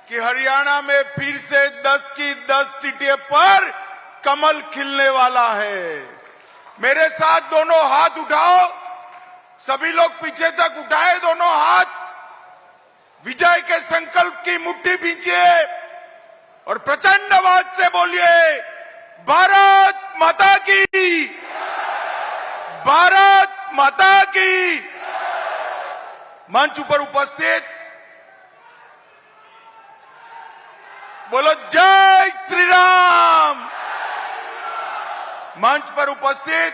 कि हरियाणा में फिर से 10 की 10 सीटें पर कमल खिलने वाला है। मेरे साथ दोनों हाथ उठाओ, सभी लोग पीछे तक उठाए दोनों हाथ, विजय के संकल्प की मुट्ठी भींचिए और प्रचंड आवाज से बोलिए, भारत माता की, भारत माता की। मंच पर उपस्थित बोलो जय श्री राम। मंच पर उपस्थित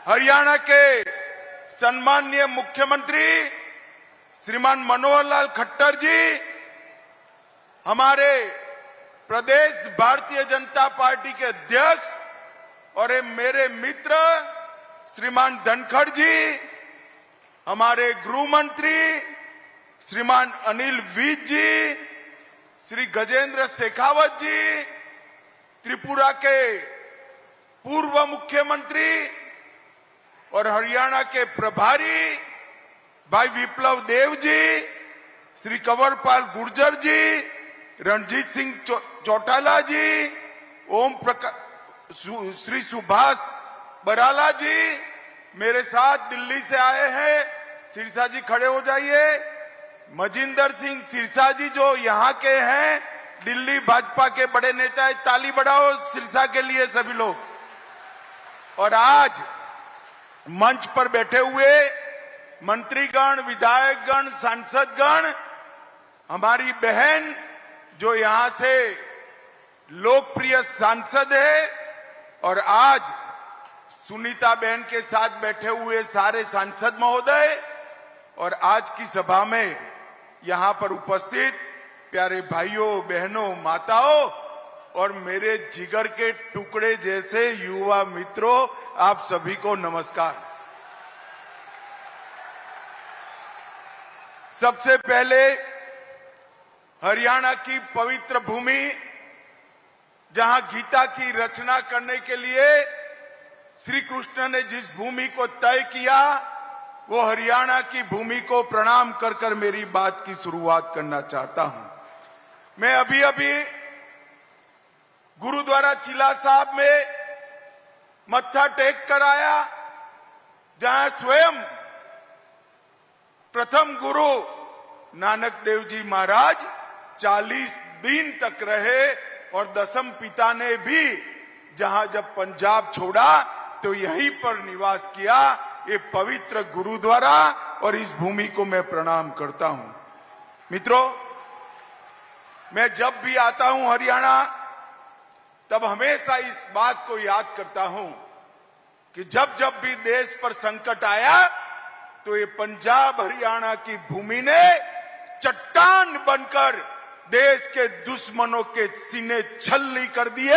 हरियाणा के सम्माननीय मुख्यमंत्री श्रीमान मनोहर लाल खट्टर जी, हमारे प्रदेश भारतीय जनता पार्टी के अध्यक्ष और मेरे मित्र श्रीमान धनखड़ जी, हमारे गृह मंत्री श्रीमान अनिल विज जी, श्री गजेंद्र शेखावत जी, त्रिपुरा के पूर्व मुख्यमंत्री और हरियाणा के प्रभारी भाई विप्लव देव जी, श्री कंवरपाल गुर्जर जी, रणजीत सिंह चौटाला जी, ओम प्रकाश, श्री सुभाष बराला जी, मेरे साथ दिल्ली से आए हैं, सिरसा जी खड़े हो जाइए, मजिंदर सिंह सिरसा जी जो यहाँ के हैं, दिल्ली भाजपा के बड़े नेता है, ताली बढ़ाओ सिरसा के लिए सभी लोग। और आज मंच पर बैठे हुए मंत्रीगण, विधायकगण, सांसदगण, हमारी बहन जो यहां से लोकप्रिय सांसद है, और आज सुनीता बहन के साथ बैठे हुए सारे सांसद महोदय, और आज की सभा में यहां पर उपस्थित प्यारे भाइयों, बहनों, माताओं और मेरे जिगर के टुकड़े जैसे युवा मित्रों, आप सभी को नमस्कार। सबसे पहले हरियाणा की पवित्र भूमि, जहां गीता की रचना करने के लिए श्री कृष्ण ने जिस भूमि को तय किया, वो हरियाणा की भूमि को प्रणाम कर कर मेरी बात की शुरुआत करना चाहता हूं। मैं अभी अभी गुरुद्वारा चिला साहब में मत्था टेक कर आया, जहां स्वयं प्रथम गुरु नानक देव जी महाराज 40 दिन तक रहे, और दसम पिता ने भी जहां जब पंजाब छोड़ा तो यहीं पर निवास किया। ये पवित्र गुरुद्वारा और इस भूमि को मैं प्रणाम करता हूं। मित्रों, मैं जब भी आता हूं हरियाणा, तब हमेशा इस बात को याद करता हूं कि जब जब भी देश पर संकट आया, तो ये पंजाब हरियाणा की भूमि ने चट्टान बनकर देश के दुश्मनों के सीने छलनी कर दिए,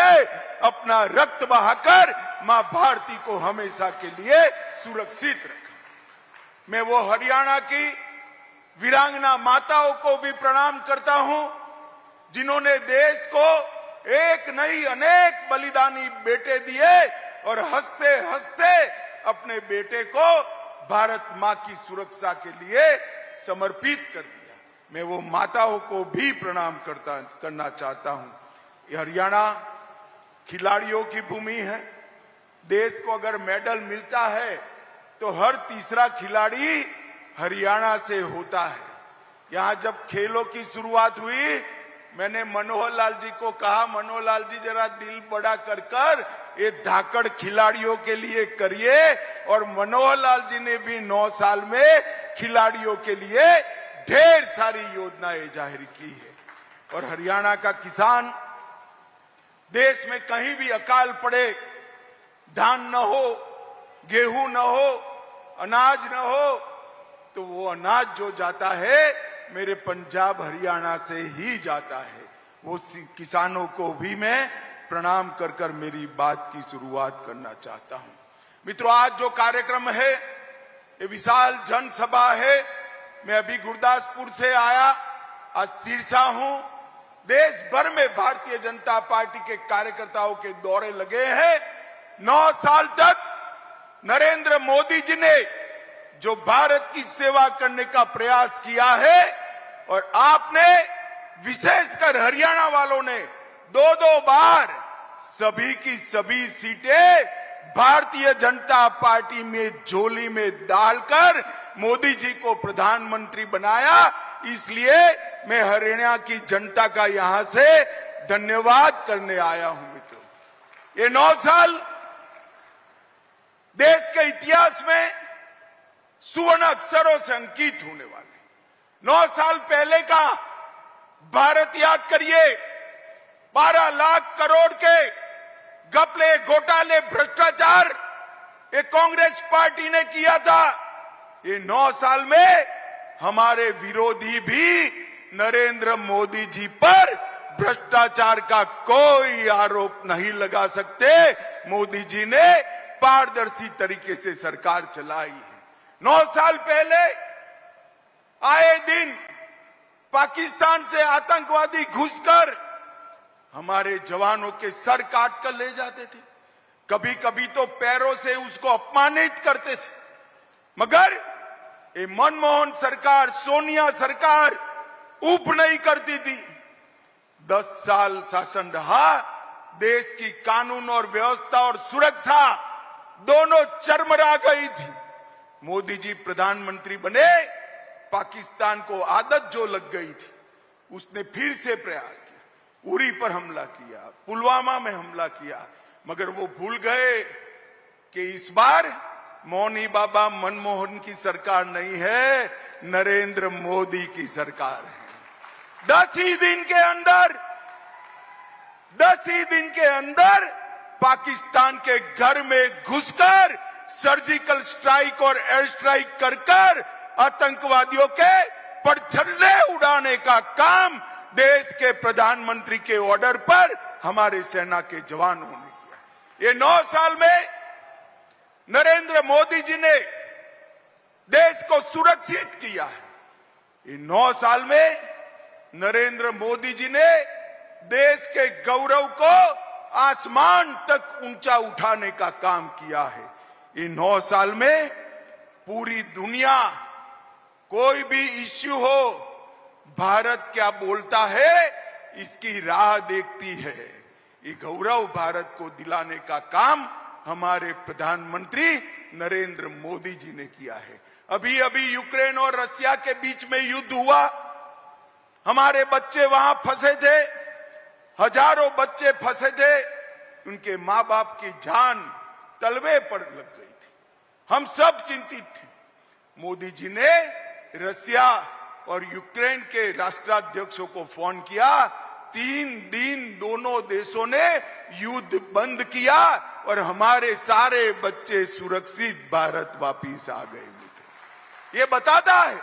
अपना रक्त बहाकर मां भारती को हमेशा के लिए सुरक्षित रखा। मैं वो हरियाणा की वीरांगना माताओं को भी प्रणाम करता हूं, जिन्होंने देश को एक नहीं अनेक बलिदानी बेटे दिए और हंसते हंसते अपने बेटे को भारत मां की सुरक्षा के लिए समर्पित कर दिया। मैं वो माताओं को भी प्रणाम करना चाहता हूं। ये हरियाणा खिलाड़ियों की भूमि है। देश को अगर मेडल मिलता है तो हर तीसरा खिलाड़ी हरियाणा से होता है। यहां जब खेलों की शुरुआत हुई, मैंने मनोहर लाल जी को कहा, मनोहर लाल जी जरा दिल बड़ा कर कर ये धाकड़ खिलाड़ियों के लिए करिए, और मनोहर लाल जी ने भी 9 साल में खिलाड़ियों के लिए ढेर सारी योजनाएं जाहिर की है। और हरियाणा का किसान, देश में कहीं भी अकाल पड़े, धान न हो, गेहूं न हो, अनाज न हो, तो वो अनाज जो जाता है मेरे पंजाब हरियाणा से ही जाता है। वो किसानों को भी मैं प्रणाम कर कर मेरी बात की शुरुआत करना चाहता हूं। मित्रों, आज जो कार्यक्रम है ये विशाल जनसभा है। मैं अभी गुरदासपुर से आया, आज सिरसा हूं। देश भर में भारतीय जनता पार्टी के कार्यकर्ताओं के दौरे लगे हैं। 9 साल तक नरेंद्र मोदी जी ने जो भारत की सेवा करने का प्रयास किया है, और आपने विशेषकर हरियाणा वालों ने दो दो बार सभी की सभी सीटें भारतीय जनता पार्टी में झोली में डालकर मोदी जी को प्रधानमंत्री बनाया। इसलिए मैं हरियाणा की जनता का यहां से धन्यवाद करने आया हूं। मित्रों, ये 9 साल देश के इतिहास में सुवर्ण अक्षरों से अंकित होने वाले। 9 साल पहले का भारत याद करिए। 12 लाख करोड़ के घपले, घोटाले, भ्रष्टाचार ये कांग्रेस पार्टी ने किया था। ये 9 साल में हमारे विरोधी भी नरेंद्र मोदी जी पर भ्रष्टाचार का कोई आरोप नहीं लगा सकते। मोदी जी ने पारदर्शी तरीके से सरकार चलाई है। 9 साल पहले आए दिन पाकिस्तान से आतंकवादी घुसकर हमारे जवानों के सर काट कर ले जाते थे। कभी कभी तो पैरों से उसको अपमानित करते थे। मगर ये मनमोहन सरकार, सोनिया सरकार ऊप नहीं करती थी। 10 साल शासन रहा। देश की कानून और व्यवस्था और सुरक्षा दोनों चरमरा गई थी। मोदी जी प्रधानमंत्री बने, पाकिस्तान को आदत जो लग गई थी उसने फिर से प्रयास किया। उरी पर हमला किया, पुलवामा में हमला किया, मगर वो भूल गए कि इस बार मौनी बाबा मनमोहन की सरकार नहीं है, नरेंद्र मोदी की सरकार है। 10 ही दिन के अंदर पाकिस्तान के घर में घुसकर सर्जिकल स्ट्राइक और एयर स्ट्राइक कर आतंकवादियों के परछल्ले उड़ाने का काम देश के प्रधानमंत्री के ऑर्डर पर हमारे सेना के जवानों ने किया। ये 9 साल में नरेंद्र मोदी जी ने देश को सुरक्षित किया है। ये 9 साल में नरेंद्र मोदी जी ने देश के गौरव को आसमान तक ऊंचा उठाने का काम किया है। ये 9 साल में पूरी दुनिया कोई भी इश्यू हो, भारत क्या बोलता है इसकी राह देखती है। ये गौरव भारत को दिलाने का काम हमारे प्रधानमंत्री नरेंद्र मोदी जी ने किया है। अभी अभी यूक्रेन और रशिया के बीच में युद्ध हुआ। हमारे बच्चे वहां फंसे थे, हजारों बच्चे फंसे थे। उनके मां बाप की जान तलवे पर लग गई थी। हम सब चिंतित थे। मोदी जी ने रशिया और यूक्रेन के राष्ट्राध्यक्षों को फोन किया। 3 दिन दोनों देशों ने युद्ध बंद किया और हमारे सारे बच्चे सुरक्षित भारत वापिस आ गए। ये बताता है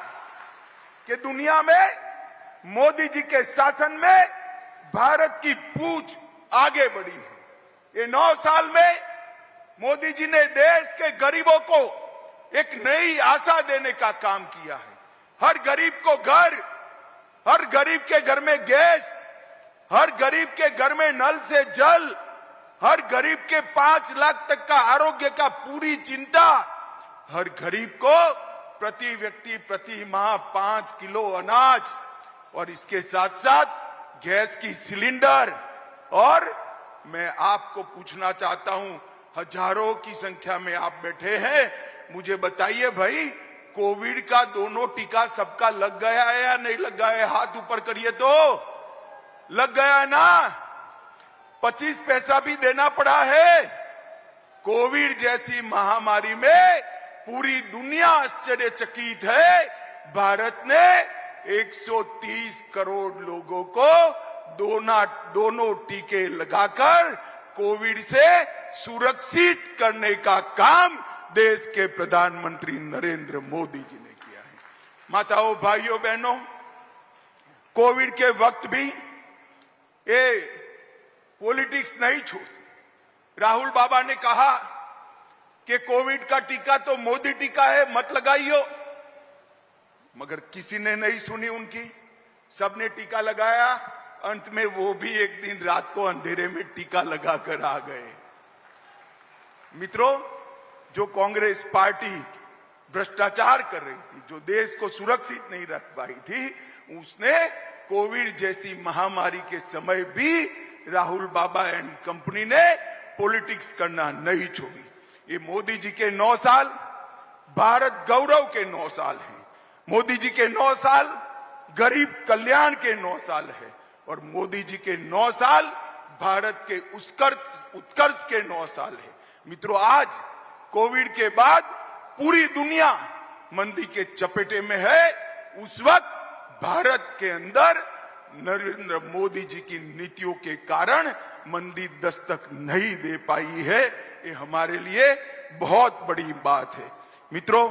कि दुनिया में मोदी जी के शासन में भारत की पूंछ आगे बढ़ी है। ये 9 साल में मोदी जी ने देश के गरीबों को एक नई आशा देने का काम किया है। हर गरीब को घर, हर गरीब के घर में गैस, हर गरीब के घर में नल से जल, हर गरीब के 5 लाख तक का आरोग्य का पूरी चिंता, हर गरीब को प्रति व्यक्ति प्रति माह 5 किलो अनाज और इसके साथ साथ गैस की सिलेंडर। और मैं आपको पूछना चाहता हूं, हजारों की संख्या में आप बैठे हैं, मुझे बताइए भाई, कोविड का दोनों टीका सबका लग गया है या नहीं लग गया है? हाथ ऊपर करिए तो। लग गया है ना? 25 पैसा भी देना पड़ा है। कोविड जैसी महामारी में पूरी दुनिया आश्चर्यचकित है। भारत ने 130 करोड़ लोगों को दोनों टीके लगाकर कोविड से सुरक्षित करने का काम देश के प्रधानमंत्री नरेंद्र मोदी जी ने किया है। माताओं, भाइयों, बहनों, कोविड के वक्त भी ये पॉलिटिक्स नहीं छोड़। राहुल बाबा ने कहा कि कोविड का टीका तो मोदी टीका है, मत लगाइयो। मगर किसी ने नहीं सुनी उनकी। सबने टीका लगाया। अंत में वो भी एक दिन रात को अंधेरे में टीका लगाकर आ गए। मित्रों, जो कांग्रेस पार्टी भ्रष्टाचार कर रही थी, जो देश को सुरक्षित नहीं रख पाई थी, उसने कोविड जैसी महामारी के समय भी राहुल बाबा एंड कंपनी ने पॉलिटिक्स करना नहीं छोड़ी। ये मोदी जी के 9 साल भारत गौरव के 9 साल हैं। मोदी जी के 9 साल गरीब कल्याण के 9 साल है और मोदी जी के 9 साल भारत के उत्कर्ष के 9 साल है। मित्रों, आज कोविड के बाद पूरी दुनिया मंदी के चपेटे में है। उस वक्त भारत के अंदर नरेंद्र मोदी जी की नीतियों के कारण मंदी दस्तक नहीं दे पाई है। ये हमारे लिए बहुत बड़ी बात है। मित्रों,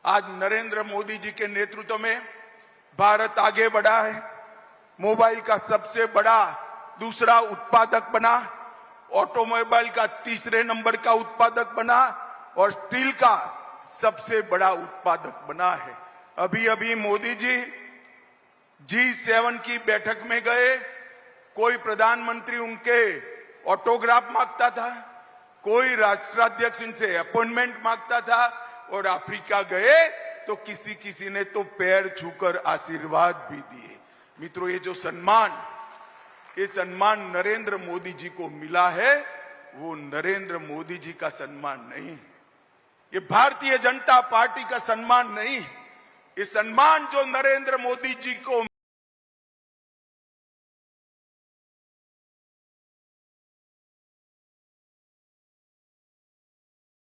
आज नरेंद्र मोदी जी के नेतृत्व में भारत आगे बढ़ा है। मोबाइल का सबसे बड़ा दूसरा उत्पादक बना, ऑटोमोबाइल का तीसरे नंबर का उत्पादक बना और स्टील का सबसे बड़ा उत्पादक बना है। अभी अभी मोदी जी G7 की बैठक में गए, कोई प्रधानमंत्री उनके ऑटोग्राफ मांगता था, कोई राष्ट्राध्यक्ष इनसे अपॉइंटमेंट मांगता था और अफ्रीका गए तो किसी किसी ने तो पैर छूकर आशीर्वाद भी दिए। मित्रों, ये जो सम्मान नरेंद्र मोदी जी को मिला है वो नरेंद्र मोदी जी का सम्मान नहीं है, ये भारतीय जनता पार्टी का सम्मान नहीं। ये सम्मान जो नरेंद्र मोदी जी को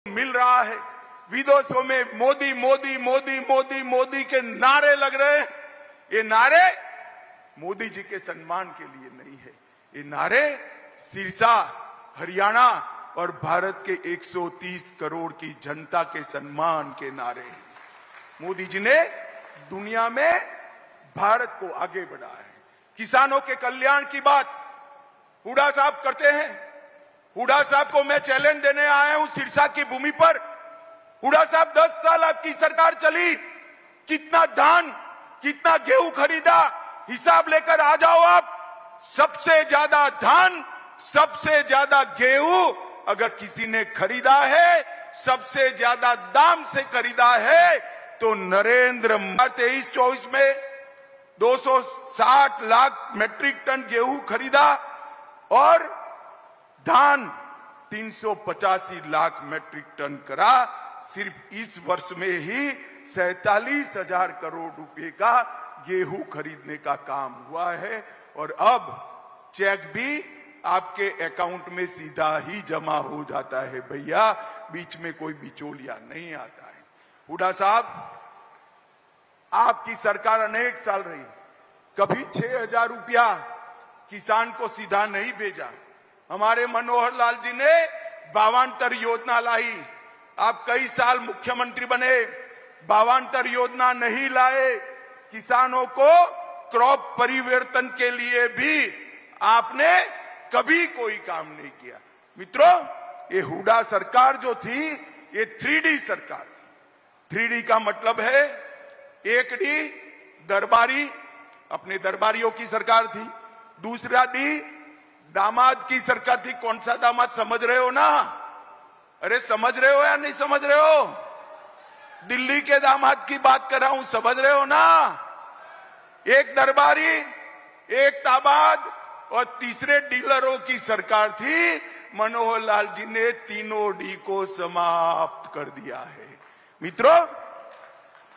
मिल रहा है, विदेशों में मोदी मोदी मोदी मोदी मोदी के नारे लग रहे हैं, ये नारे मोदी जी के सम्मान के लिए नहीं है, ये नारे सिरसा, हरियाणा और भारत के 130 करोड़ की जनता के सम्मान के नारे हैं। मोदी जी ने दुनिया में भारत को आगे बढ़ाया है। किसानों के कल्याण की बात हुड्डा साहब करते हैं। हुड्डा साहब को मैं चैलेंज देने आया हूं सिरसा की भूमि पर। हुड्डा साहब, 10 साल आपकी सरकार चली, कितना धान कितना गेहूं खरीदा, हिसाब लेकर आ जाओ आप। सबसे ज्यादा धान, सबसे ज्यादा गेहूं अगर किसी ने खरीदा है, सबसे ज्यादा दाम से खरीदा है तो नरेंद्र 23-24 में 260 लाख मैट्रिक टन गेहूं खरीदा और धान 385 लाख मैट्रिक टन करा। सिर्फ इस वर्ष में ही 47,000 करोड़ रुपए का गेहूं खरीदने का काम हुआ है और अब चेक भी आपके अकाउंट में सीधा ही जमा हो जाता है भैया, बीच में कोई बिचौलिया नहीं आता है। हुड्डा साहब, आपकी सरकार अनेक साल रही, कभी 6,000 रुपया किसान को सीधा नहीं भेजा। हमारे मनोहर लाल जी ने 52 योजना लाई, आप कई साल मुख्यमंत्री बने, 52 योजना नहीं लाए। किसानों को क्रॉप परिवर्तन के लिए भी आपने कभी कोई काम नहीं किया। मित्रों, ये हुड्डा सरकार जो थी ये 3D सरकार थी। 3D का मतलब है 1D दरबारी, अपने दरबारियों की सरकार थी। दूसरा D दामाद की सरकार थी। कौन सा दामाद, समझ रहे हो ना? अरे समझ रहे हो या नहीं समझ रहे हो? दिल्ली के दामाद की बात कर रहा हूं, समझ रहे हो ना? एक दरबारी, एक ताबाद और तीसरे डीलरों की सरकार थी। मनोहर लाल जी ने तीनों डी को समाप्त कर दिया है। मित्रों,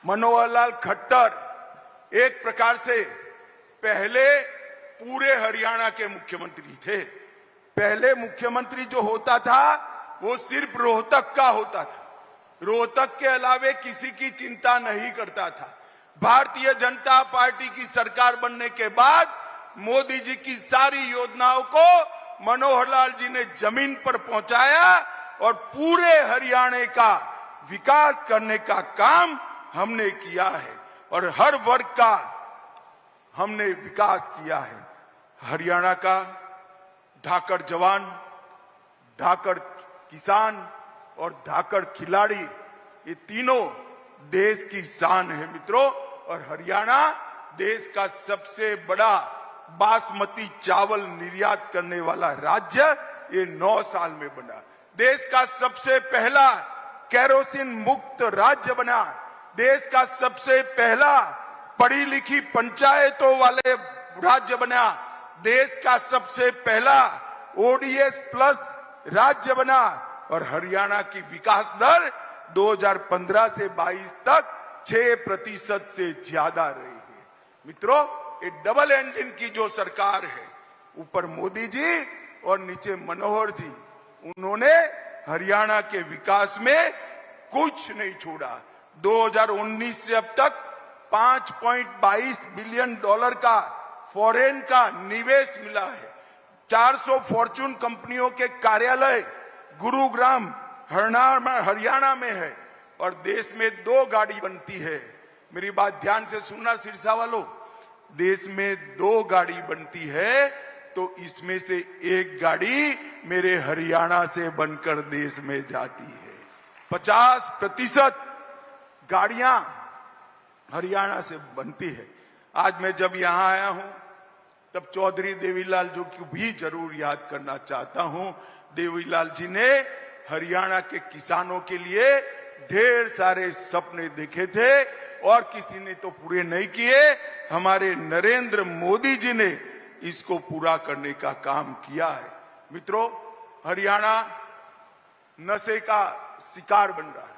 मनोहर लाल खट्टर एक प्रकार से पहले पूरे हरियाणा के मुख्यमंत्री थे। पहले मुख्यमंत्री जो होता था वो सिर्फ रोहतक का होता था, रोहतक के अलावे किसी की चिंता नहीं करता था। भारतीय जनता पार्टी की सरकार बनने के बाद मोदी जी की सारी योजनाओं को मनोहर लाल जी ने जमीन पर पहुंचाया और पूरे हरियाणा का विकास करने का काम हमने किया है और हर वर्ग का हमने विकास किया है। हरियाणा का धाकड़ जवान, धाकड़ किसान और धाकड़ खिलाड़ी, ये तीनों देश की शान है मित्रों। और हरियाणा देश का सबसे बड़ा बासमती चावल निर्यात करने वाला राज्य ये 9 साल में बना। देश का सबसे पहला केरोसिन मुक्त राज्य बना। देश का सबसे पहला पढ़ी लिखी पंचायतों वाले राज्य बना, देश का सबसे पहला ओडीएस प्लस राज्य बना और हरियाणा की विकास दर 2015 से 22 तक 6% से ज्यादा रही है। मित्रों, ये डबल इंजन की जो सरकार है, ऊपर मोदी जी और नीचे मनोहर जी, उन्होंने हरियाणा के विकास में कुछ नहीं छोड़ा। 2019 से अब तक 5.22 बिलियन डॉलर का फॉरेन का निवेश मिला है। 400 फॉर्च्यून कंपनियों के कार्यालय गुरुग्राम हरियाणा में है और देश में 2 गाड़ी बनती है। मेरी बात ध्यान से सुनना सिरसा वालों, देश में 2 गाड़ी बनती है तो इसमें से 1 गाड़ी मेरे हरियाणा से बनकर देश में जाती है। 50% गाड़ियां हरियाणा से बनती है। आज मैं जब यहां आया हूं तब चौधरी देवीलाल जो की भी जरूर याद करना चाहता हूं। देवीलाल जी ने हरियाणा के किसानों के लिए ढेर सारे सपने देखे थे और किसी ने तो पूरे नहीं किए। हमारे नरेंद्र मोदी जी ने इसको पूरा करने का काम किया है। मित्रों, हरियाणा नशे का शिकार बन रहा है।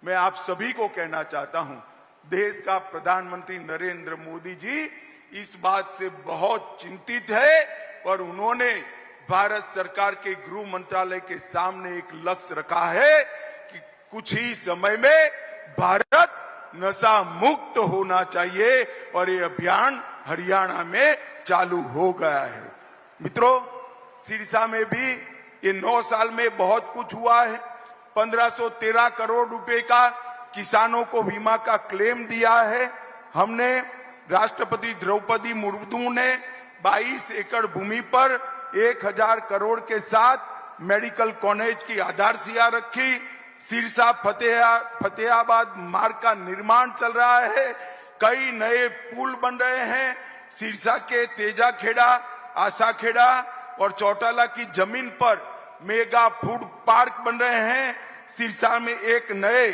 मैं आप सभी को कहना चाहता हूं, देश का प्रधानमंत्री नरेंद्र मोदी जी इस बात से बहुत चिंतित है और उन्होंने भारत सरकार के गृह मंत्रालय के सामने एक लक्ष्य रखा है कि कुछ ही समय में भारत नशा मुक्त होना चाहिए और ये अभियान हरियाणा में चालू हो गया है। मित्रों, सिरसा में भी ये 9 साल में बहुत कुछ हुआ है। 1513 करोड़ रुपए का किसानों को बीमा का क्लेम दिया है हमने। राष्ट्रपति द्रौपदी मुर्मू ने 22 एकड़ भूमि पर 1000 करोड़ के साथ मेडिकल कॉलेज की आधारशिला रखी। सिरसा फतेहाबाद मार्ग का निर्माण चल रहा है। कई नए पुल बन रहे हैं। सिरसा के तेजाखेड़ा, आशाखेड़ा और चौटाला की जमीन पर मेगा फूड पार्क बन रहे हैं। सिरसा में एक नए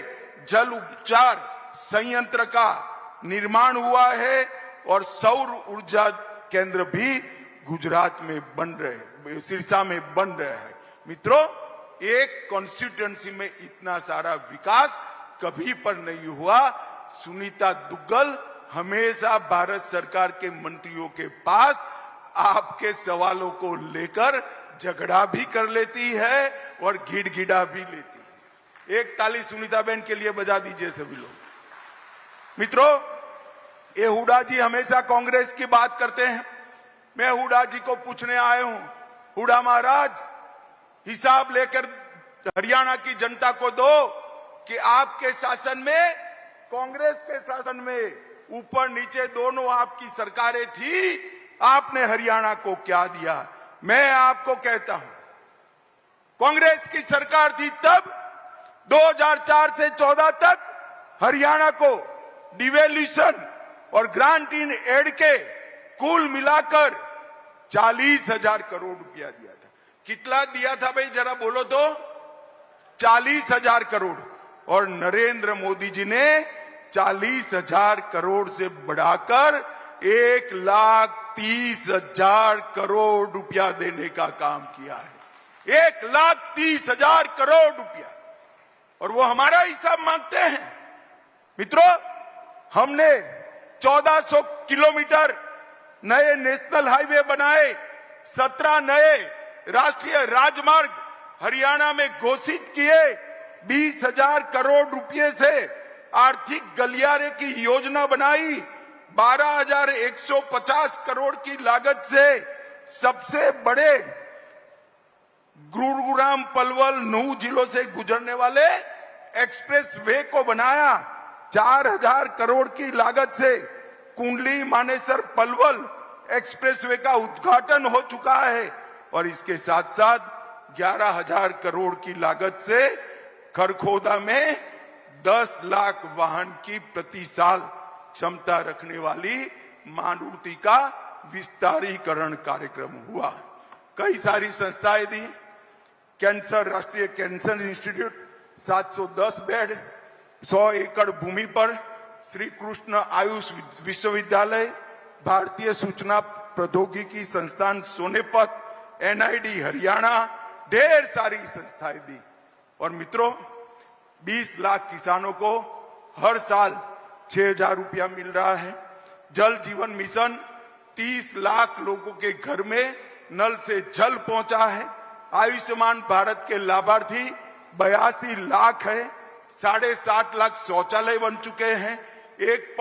जल उपचार संयंत्र का निर्माण हुआ है और सौर ऊर्जा केंद्र भी गुजरात में बन रहे, सिरसा में बन रहे हैं। मित्रों, एक कॉन्स्टिट्यूएंसी में इतना सारा विकास कभी पर नहीं हुआ। सुनीता दुग्गल हमेशा भारत सरकार के मंत्रियों के पास आपके सवालों को लेकर झगड़ा भी कर लेती है और गिड़गिड़ा भी लेती है। एक ताली सुनीता बहन के लिए बजा दीजिए सभी लोग। मित्रों, ये हुडा जी हमेशा कांग्रेस की बात करते हैं। मैं हुडा जी को पूछने आया हूं, हुडा महाराज, हिसाब लेकर हरियाणा की जनता को दो कि आपके शासन में, कांग्रेस के शासन में ऊपर नीचे दोनों आपकी सरकारें थी, आपने हरियाणा को क्या दिया। मैं आपको कहता हूं, कांग्रेस की सरकार थी तब 2004 से 14 तक हरियाणा को डिवेल्यूशन और ग्रांट इन एड के कुल मिलाकर 40,000 करोड़ रुपया दिया था। कितना दिया था भाई, जरा बोलो तो? 40,000 करोड़। और नरेंद्र मोदी जी ने 40,000 करोड़ से बढ़ाकर 1,30,000 करोड़ रुपया देने का काम किया है। 1,30,000 करोड़ रुपया, और वो हमारा हिसाब मांगते हैं। मित्रों, हमने 1400 किलोमीटर नए नेशनल हाईवे बनाए, 17 नए राष्ट्रीय राजमार्ग हरियाणा में घोषित किए, 20,000 करोड़ रुपए से आर्थिक गलियारे की योजना बनाई, 12,150 करोड़ की लागत से सबसे बड़े गुरुग्राम पलवल नूह जिलों से गुजरने वाले एक्सप्रेस वे को बनाया, 4,000 करोड़ की लागत से कुंडली मानेसर पलवल एक्सप्रेसवे का उद्घाटन हो चुका है और इसके साथ साथ 11,000 करोड़ की लागत से खरखोदा में 10 लाख वाहन की प्रति साल क्षमता रखने वाली मारुति का विस्तारीकरण कार्यक्रम हुआ। कई सारी संस्थाएं दी। कैंसर, राष्ट्रीय कैंसर इंस्टीट्यूट 710 बेड 100 एकड़ भूमि पर श्री कृष्ण आयुष विश्वविद्यालय, भारतीय सूचना प्रौद्योगिकी संस्थान सोनेपत, एनआईडी हरियाणा, ढेर सारी संस्थाएं दी। और मित्रों, 20 लाख किसानों को हर साल 6,000 रुपया मिल रहा है। जल जीवन मिशन 30 लाख लोगों के घर में नल से जल पहुंचा है। आयुष्मान भारत के लाभार्थी 82 लाख है। 7.5 लाख शौचालय बन चुके हैं। 1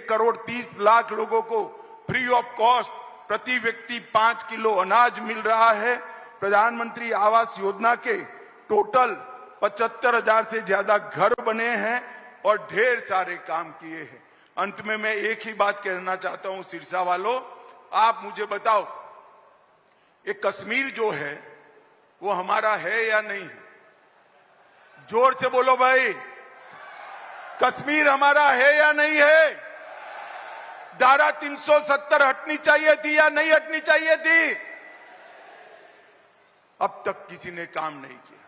करोड़ 30 लाख लोगों को फ्री ऑफ कॉस्ट प्रति व्यक्ति 5 किलो अनाज मिल रहा है। प्रधानमंत्री आवास योजना के टोटल 75,000 से ज्यादा घर बने हैं और ढेर सारे काम किए हैं। अंत में मैं एक ही बात कहना चाहता हूं, सिरसा वालों, आप मुझे बताओ, ये कश्मीर जो है वो हमारा है या नहीं? जोर से बोलो भाई, कश्मीर हमारा है या नहीं है? धारा 370 हटनी चाहिए थी या नहीं हटनी चाहिए थी? अब तक किसी ने काम नहीं किया।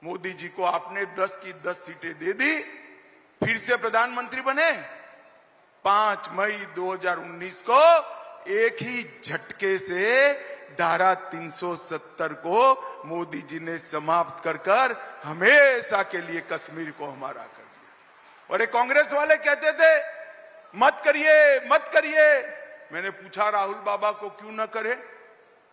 मोदी जी को आपने 10 की 10 सीटें दे दी, फिर से प्रधानमंत्री बने। 5 मई 2019 को एक ही झटके से धारा 370 को मोदी जी ने समाप्त कर हमेशा के लिए कश्मीर को हमारा कर दिया। और ये कांग्रेस वाले कहते थे मत करिए मत करिए। मैंने पूछा राहुल बाबा को क्यों न करे,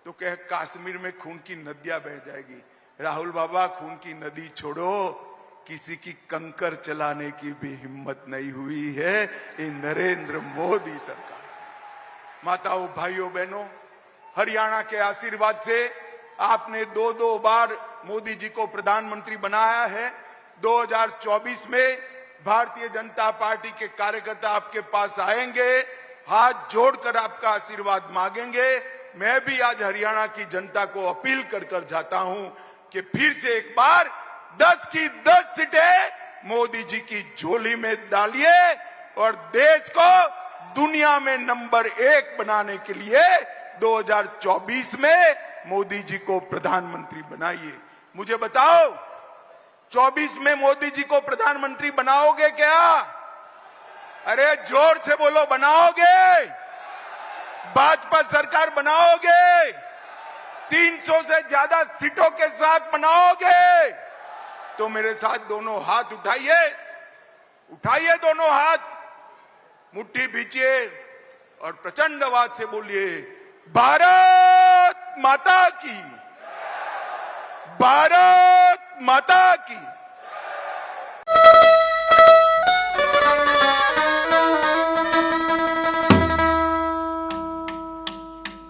तो कहे कश्मीर में खून की नदियां बह जाएगी। राहुल बाबा, खून की नदी छोड़ो, किसी की कंकर चलाने की भी हिम्मत नहीं हुई है ये नरेंद्र मोदी सरकार। माताओं, भाइयों, बहनों, हरियाणा के आशीर्वाद से आपने 2 बार मोदी जी को प्रधानमंत्री बनाया है। 2024 में भारतीय जनता पार्टी के कार्यकर्ता आपके पास आएंगे, हाथ जोड़कर आपका आशीर्वाद मांगेंगे। मैं भी आज हरियाणा की जनता को अपील कर जाता हूं कि फिर से एक बार 10 की 10 सीटें मोदी जी की झोली में डालिए और देश को दुनिया में नंबर 1 बनाने के लिए 2024 में मोदी जी को प्रधानमंत्री बनाइए। मुझे बताओ, 24 में मोदी जी को प्रधानमंत्री बनाओगे क्या? अरे जोर से बोलो, बनाओगे? भाजपा सरकार बनाओगे? 300 से ज्यादा सीटों के साथ बनाओगे? तो मेरे साथ दोनों हाथ उठाइए, उठाइए दोनों हाथ, मुट्ठी भींचिए और प्रचंड आवाज से बोलिए, भारत माता की, भारत माता की।